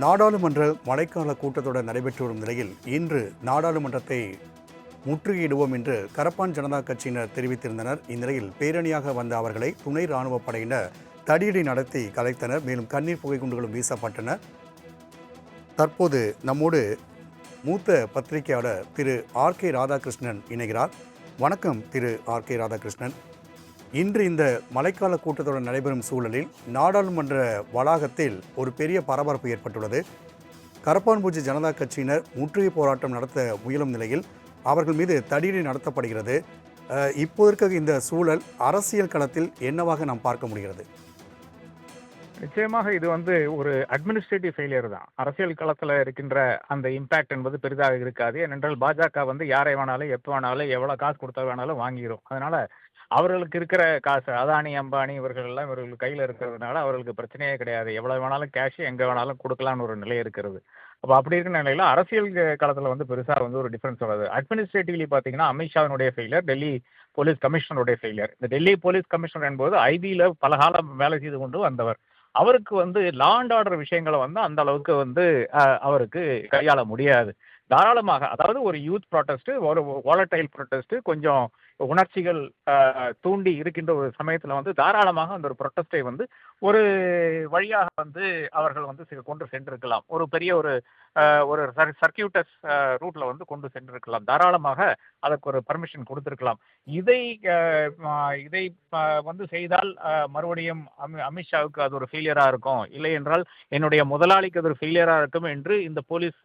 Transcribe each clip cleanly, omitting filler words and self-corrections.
நாடாளுமன்ற மழைக்கால கூட்டத்தொடர் நடைபெற்று வரும் நிலையில் இன்று நாடாளுமன்றத்தை முற்றுகையிடுவோம் என்று கரப்பான் ஜனதா கட்சியினர் தெரிவித்திருந்தனர். இந்நிலையில் பேரணியாக வந்த அவர்களை துணை ராணுவ படையினர் தடியடி நடத்தி கலைத்தனர். மேலும் கண்ணீர் புகை குண்டுகளும் வீசப்பட்டன. தற்போது நம்மோடு மூத்த பத்திரிகையாளர் திரு ஆர்.கே. ராதாகிருஷ்ணன் இணைகிறார். வணக்கம் திரு ஆர்.கே. ராதாகிருஷ்ணன். இன்று இந்த மழைக்கால கூட்டத்தொடர் நடைபெறும் சூழலில் நாடாளுமன்ற வளாகத்தில் ஒரு பெரிய பரபரப்பு ஏற்பட்டுள்ளது. கரப்பான்பூச்சி ஜனதா கட்சியினர் முற்றுகை போராட்டம் நடத்த முயலும் நிலையில் அவர்கள் மீது தடியடி நடத்தப்படுகிறது. இப்போது இருக்க இந்த சூழல் அரசியல் களத்தில் என்னவாக நாம் பார்க்க முடிகிறது? நிச்சயமாக இது ஒரு அட்மினிஸ்ட்ரேட்டிவ் ஃபெயிலியர் தான். அரசியல் களத்தில் இருக்கின்ற அந்த இம்பாக்ட் என்பது பெரிதாக இருக்காது. ஏனென்றால் பாஜக யாரை வேணாலும் எப்போ வேணாலும் எவ்வளோ காசு கொடுத்தா வேணாலும் வாங்கிடும். அதனால அவர்களுக்கு இருக்கிற காசு அதானி அம்பானி இவர்கள் எல்லாம் இவர்கள் கையில் இருக்கிறதுனால அவர்களுக்கு பிரச்சனையே கிடையாது. எவ்வளோ வேணாலும் கேஷ் எங்கே வேணாலும் கொடுக்கலான்னு ஒரு நிலை இருக்கிறது. அப்போ அப்படி இருக்கிற நிலையில் அரசியல் களத்தில் பெருசாக ஒரு டிஃபரன்ஸ் வருது. அட்மினிஸ்ட்ரேட்டிவ்லி பார்த்தீங்கன்னா அமித்ஷாவினுடைய ஃபெயிலியர், டெல்லி போலீஸ் கமிஷனருடைய ஃபெயிலியர். இந்த டெல்லி போலீஸ் கமிஷனர் என்பது ஐபியில் பல காலம் வேலை செய்து கொண்டு வந்தவர். அவருக்கு லா அண்ட் ஆர்டர் விஷயங்களை அந்த அளவுக்கு அவருக்கு கையாள முடியாது. தாராளமாக, அதாவது ஒரு யூத் ப்ரொட்டஸ்ட், ஒரு வாலட்டைல் ப்ரொட்டஸ்ட், கொஞ்சம் உணர்ச்சிகள் தூண்டி இருக்கின்ற ஒரு சமயத்தில் தாராளமாக அந்த ஒரு ப்ரொட்டஸ்டை ஒரு வழியாக அவர்கள் கொண்டு சென்றிருக்கலாம். ஒரு பெரிய ஒரு சர்க்கியூட்டஸ் ரூட்ல கொண்டு சென்றிருக்கலாம். தாராளமாக அதற்கு ஒரு பர்மிஷன் கொடுத்திருக்கலாம். இதை இதை செய்தால் மறுபடியும் அமித்ஷாவுக்கு அது ஒரு ஃபெயிலியரா இருக்கும், இல்லை என்றால் என்னுடைய முதலாளிக்கு அது ஒரு ஃபெயிலியரா இருக்கும் என்று இந்த போலீஸ்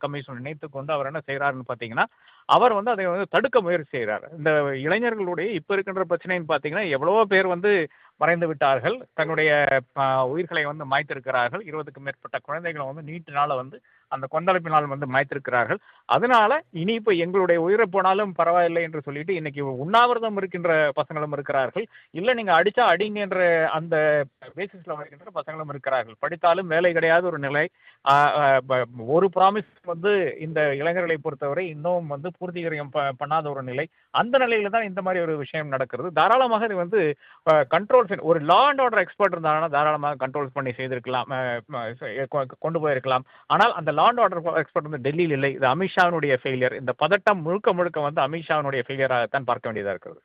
கமிஷன் நினைத்து கொண்டு அவர் என்ன செய்யறாருன்னு பார்த்தீங்கன்னா, அவர் அதை தடுக்க முயற்சி செய்கிறார். இந்த இளைஞர்களுடைய இப்ப இருக்கின்ற பிரச்சனைன்னு பார்த்தீங்கன்னா, எவ்வளவோ பேர் மறைந்து விட்டார்கள், தன்னுடைய உயிர்களை மாய்த்திருக்கிறார்கள். 20க்கும் மேற்பட்ட குழந்தைகளை நீட்டினால அந்த கொந்தளிப்பினால் மாய்த்திருக்கிறார்கள். அதனால இனி இப்ப எங்களுடைய உயிரை போனாலும் பரவாயில்லை என்று சொல்லிட்டு இன்னைக்கு உண்ணாவிரதம் இருக்கின்ற பசங்களும் இருக்கிறார்கள். இல்ல நீங்க அடிச்சா அடிங்க என்ற அந்த பேசிஸ்ல வருகின்ற பசங்களும் இருக்கிறார்கள். படித்தாலும் வேலை கிடையாத ஒரு நிலை. ஒரு ப்ராமிஸ் இந்த இளைஞர்களை பொறுத்தவரை இன்னும் பூர்த்தீகரியம் பண்ணாத ஒரு நிலை. அந்த நிலையில தான் இந்த மாதிரி ஒரு விஷயம் நடக்கிறது. தாராளமாக இது கண்ட்ரோல், ஒரு லா அண்ட் ஆர்டர் எக்ஸ்பர்ட் இருந்தாங்கன்னா தாராளமாக கண்ட்ரோல் பண்ணி செய்திருக்கலாம், கொண்டு போயிருக்கலாம். ஆனால் அந்த லா அண்ட் ஆர்டர் எக்ஸ்பர்ட் டெல்லியில் இல்லை. இது அமித்ஷாவினுடைய ஃபெயிலியர். இந்த பதட்டம் முழுக்க முழுக்க அமித்ஷாவினுடைய ஃபெயிலியராகத்தான் பார்க்க வேண்டியதா இருக்கிறது.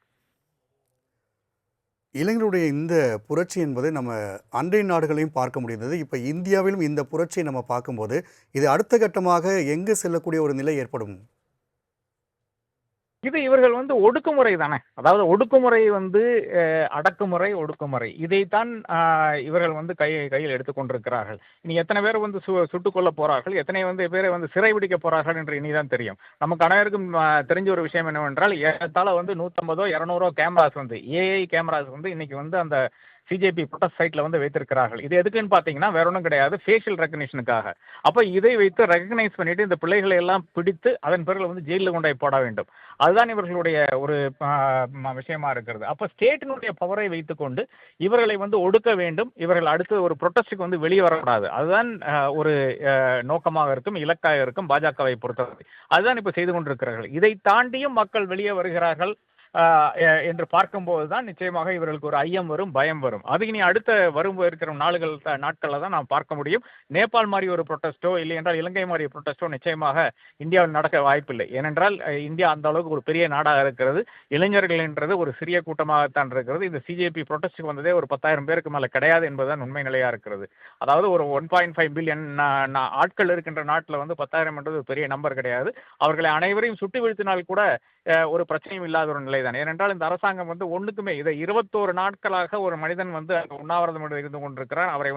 இளைஞருடைய இந்த புரட்சி என்பது நம்ம அண்டை நாடுகளையும் பார்க்க முடிந்தது. இப்போ இந்தியாவிலும் இந்த புரட்சியை நம்ம பார்க்கும்போது இது அடுத்த கட்டமாக எங்கு செல்லக்கூடிய ஒரு நிலை ஏற்படும்? இது இவர்கள் ஒடுக்குமுறை தானே. அதாவது ஒடுக்குமுறை அடக்குமுறை, ஒடுக்குமுறை, இதைத்தான் இவர்கள் கையில் எடுத்துக்கொண்டிருக்கிறார்கள். இனி எத்தனை பேர் சுட்டுக் கொள்ள போறார்கள், எத்தனை பேரை சிறை பிடிக்க போறார்கள் என்று இனிதான் தெரியும். நமக்கு அனைவருக்கும் தெரிஞ்ச ஒரு விஷயம் என்னவென்றால், ஏறத்தாழ 150 200 கேமராஸ் ஏஐ கேமராஸ் இன்னைக்கு அந்த சிஜேபி ப்ரொடெஸ்ட் சைட்ல வைத்திருக்கிறார்கள். இது எதுக்குன்னு பாத்தீங்கன்னா வேற ஒன்றும் கிடையாது, ஃபேஷியல் ரெகக்னிஷனுக்காக. அப்ப இதை வைத்து ரெகக்னைஸ் பண்ணிட்டு இந்த பிள்ளைகளை எல்லாம் பிடித்து அதன் பிறகு ஜெயிலில் கொண்டு போட வேண்டும். அதுதான் இவர்களுடைய ஒரு விஷயமா இருக்கிறது. அப்ப ஸ்டேட்டினுடைய பவரை வைத்துக்கொண்டு இவர்களை ஒடுக்க வேண்டும். இவர்கள் அடுத்து ஒரு ப்ரொட்டஸ்டுக்கு வெளியே வரக்கூடாது. அதுதான் ஒரு நோக்கமாக இருக்கும், இலக்காக இருக்கும் பாஜகவை பொறுத்தவரை. அதுதான் இப்ப செய்து கொண்டிருக்கிறார்கள். இதை தாண்டியும் மக்கள் வெளியே வருகிறார்கள் என்று பார்க்கும்போது தான் நிச்சயமாக இவர்களுக்கு ஒரு ஐயம் வரும், பயம் வரும். அது இனி அடுத்த இருக்கிற நாட்களில் தான் நாம் பார்க்க முடியும். நேபாள் மாதிரி ஒரு ப்ரொட்டஸ்டோ, இல்லை என்றால் இலங்கை மாதிரி ப்ரொட்டஸ்டோ நிச்சயமாக இந்தியாவில் நடக்க வாய்ப்பில்லை. ஏனென்றால் இந்தியா அந்த அளவுக்கு ஒரு பெரிய நாடாக இருக்கிறது. இளைஞர்கள் என்றது ஒரு சிறிய கூட்டமாகத்தான் இருக்கிறது. இந்த சிஜேபி ப்ரொட்டஸ்டுக்கு வந்ததே ஒரு 10,000 பேருக்கு மேலே கிடையாது என்பதுதான் உண்மை நிலையா இருக்கிறது. அதாவது ஒரு 1.5 பில்லியன் ஆட்கள் இருக்கின்ற நாட்டில் 10,000 என்றது பெரிய நம்பர் கிடையாது. அவர்களை அனைவரையும் சுட்டு வீழ்த்தினால் கூட ஒரு பிரச்சனையும் இல்லாத ஒரு நிலை தான். ஏனென்றால் இந்த அரசாங்கம் ஒண்ணுக்குமே இதை 21 நாட்களாக ஒரு மனிதன் உண்ணாவிரதம் இருந்து கொண்டிருக்கிறார். அவரை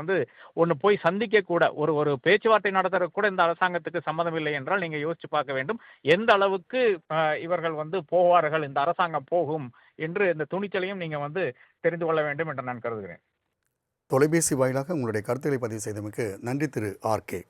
ஒன்று போய் சந்திக்க கூட, ஒரு பேச்சுவார்த்தை நடத்துற கூட இந்த அரசாங்கத்துக்கு சம்மதம் இல்லை என்றால் நீங்க யோசிச்சு பார்க்க வேண்டும் எந்த அளவுக்கு இவர்கள் போவார்கள், இந்த அரசாங்கம் போகும் என்று இந்த துணிச்சலையும் நீங்க தெரிந்து கொள்ள வேண்டும் என்று நான் கருதுகிறேன். தொலைபேசி வாயிலாக உங்களுடைய கருத்துக்களை பதிவு செய்தமைக்கு நன்றி திரு ஆர்.கே.